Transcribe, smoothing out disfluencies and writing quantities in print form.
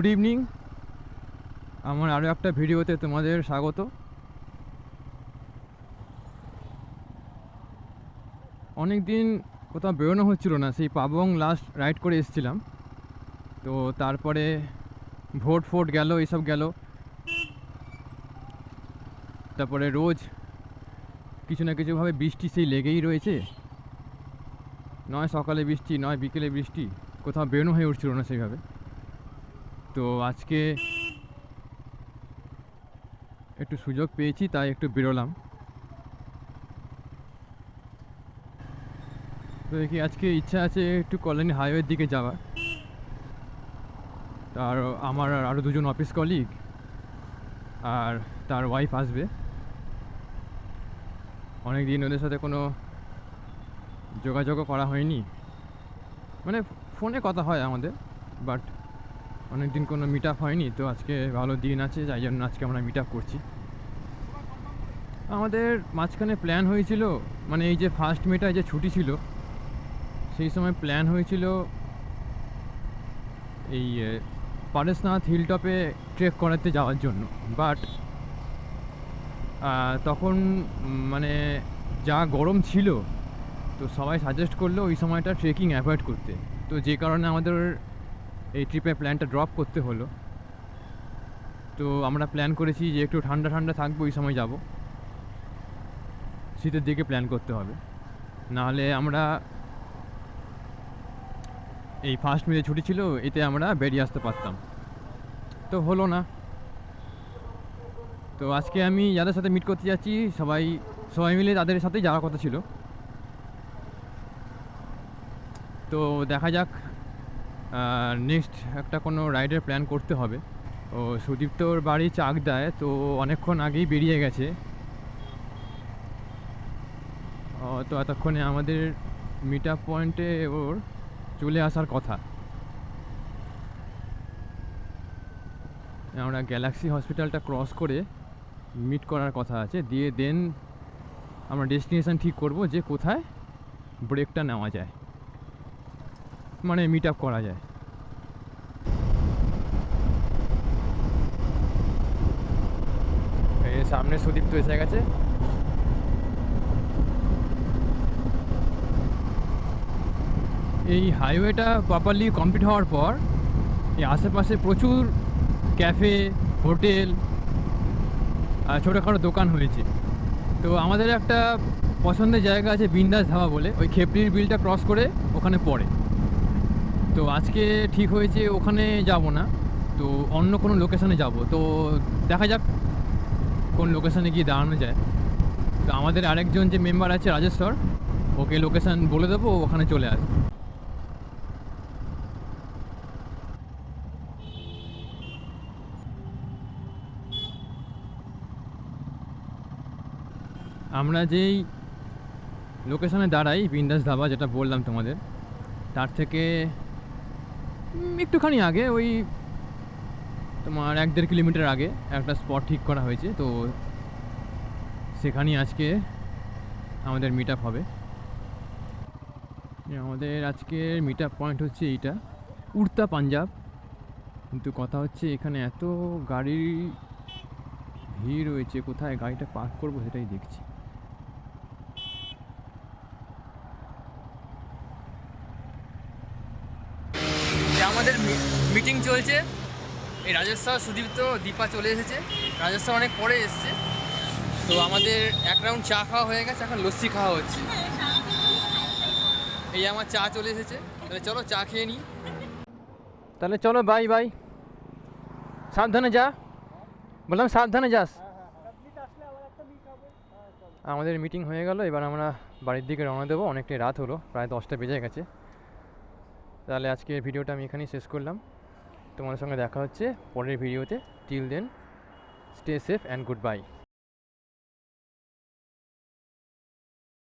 Good evening. আমার আরও একটা ভিডিওতে তোমাদের স্বাগত। অনেক দিন কোথাও বেরোনো হচ্ছিল না, সেই পাবং লাস্ট রাইড করে এসেছিলাম। তো তারপরে ভোট গেল, এইসব গেল। তারপরে রোজ কিছু না কিছুভাবে বৃষ্টি সেই লেগেই রয়েছে, নয় সকালে বৃষ্টি নয় বিকেলে বৃষ্টি, কোথাও বেরোনো হয়ে উঠছিল না সেইভাবে। তো আজকে একটু সুযোগ পেয়েছি, তাই একটু বেরোলাম। তো দেখি আজকে ইচ্ছা আছে একটু কল্যাণী হাইওয়ের দিকে যাওয়ার। আর আমার আরও দুজন অফিস কলিগ আর তার ওয়াইফ আসবে। অনেক দিন ওদের সাথে কোনো যোগাযোগও করা হয়নি, মানে ফোনে কথা হয় আমাদের, বাট অনেক দিন কোনো মিট আপ হয়নি। তো আজকে ভালো দিন আছে, যাই জন্য আজকে আমরা মিট আপ করছি। আমাদের মাঝখানে প্ল্যান হয়েছিল, মানে এই যে ফার্স্ট মেটায় যে ছুটি ছিল সেই সময় প্ল্যান হয়েছিল এই পারেশনাথ হিলটপে ট্রেক করাতে যাওয়ার জন্য। বাট তখন মানে যা গরম ছিল, তো সবাই সাজেস্ট করলো ওই সময়টা ট্রেকিং অ্যাভয়েড করতে। তো যে কারণে আমাদের এই ট্রিপের প্ল্যানটা ড্রপ করতে হলো। তো আমরা প্ল্যান করেছি যে একটু ঠান্ডা ঠান্ডা থাকবো ওই সময় যাব, শীতের দিকে প্ল্যান করতে হবে, নাহলে আমরা এই ফার্স্ট মিলে ছুটি ছিল এতে আমরা বেরিয়ে আসতে পারতাম। তো হলো না। তো আজকে আমি যাদের সাথে মিট করতে যাচ্ছি সবাই মিলে তাদের সাথেই যাওয়ার কথা ছিল। তো দেখা যাক, নেক্সট একটা কোনো রাইডের প্ল্যান করতে হবে। ও সুদীপ্তর বাড়ি চাকদায়, তো অনেকক্ষণ আগেই বেরিয়ে গেছে। তো এতক্ষণে আমাদের মিট আপ পয়েন্টে ওর চলে আসার কথা। আমরা গ্যালাক্সি হসপিটালটা ক্রস করে মিট করার কথা আছে, দিয়ে দেন আমরা ডেস্টিনেশন ঠিক করব যে কোথায় ব্রেকটা নেওয়া যায়, মানে মিট আপ করা যায়। এই সামনে সুদীপ্ত এসে গেছে। এই হাইওয়েটা প্রপারলি কমপ্লিট হওয়ার পর এই আশেপাশে প্রচুর ক্যাফে, হোটেল আর ছোটোখাটো দোকান হয়েছে। তো আমাদের একটা পছন্দের জায়গা আছে বিন্দাস ধাবা বলে, ওই খেপড়ির বিলটা ক্রস করে ওখানে পড়ে। তো আজকে ঠিক হয়েছে ওখানে যাব না, তো অন্য কোনো লোকেশানে যাব। তো দেখা যাক কোন লোকেশানে গিয়ে দাঁড়ানো যায়। তো আমাদের আরেকজন যে মেম্বার আছে রাজেশ্বর, ওকে লোকেশান বলে দেবো, ওখানে চলে আসবে। আমরা যেই লোকেশানে দাঁড়াই বিন্দাস ধাবা, যেটা বললাম তোমাদের, তার থেকে একটুখানি আগে, ওই তোমার 1-1.5 কিলোমিটার আগে একটা স্পট ঠিক করা হয়েছে। তো সেখানেই আজকে আমাদের মিট আপ হবে। আমাদের আজকের মিট আপ পয়েন্ট হচ্ছে এইটা, উড়তা পাঞ্জাব। কিন্তু কথা হচ্ছে এখানে এত গাড়ির ভিড় রয়েছে, কোথায় গাড়িটা পার্ক করবো সেটাই দেখছি। আমাদের মিটিং চলছে, এই রাজেশ্বর, সুদীপ্ত, দীপা চলে এসেছে। রাজেশ্বর অনেক পরে এসছে। তো আমাদের এক রাউন্ড চা খাওয়া হয়ে গেছে, এখন লস্যি খাওয়া হচ্ছে। এই আমার চা চলে এসেছে, তাহলে চলো চা খেয়ে নিই। তাহলে চলো, বাই বাই, সাবধানে যা, বললাম সাবধানে যাস। আমাদের মিটিং হয়ে গেল, এবার আমরা বাড়ির দিকে রওনা দেবো। অনেকটাই রাত হলো, প্রায় 10টা বেজে গেছে। তাহলে আজকের ভিডিওটা আমি এখানেই শেষ করলাম। তোমাদের সঙ্গে দেখা হচ্ছে পরের ভিডিওতে। Till then, stay safe and good bye.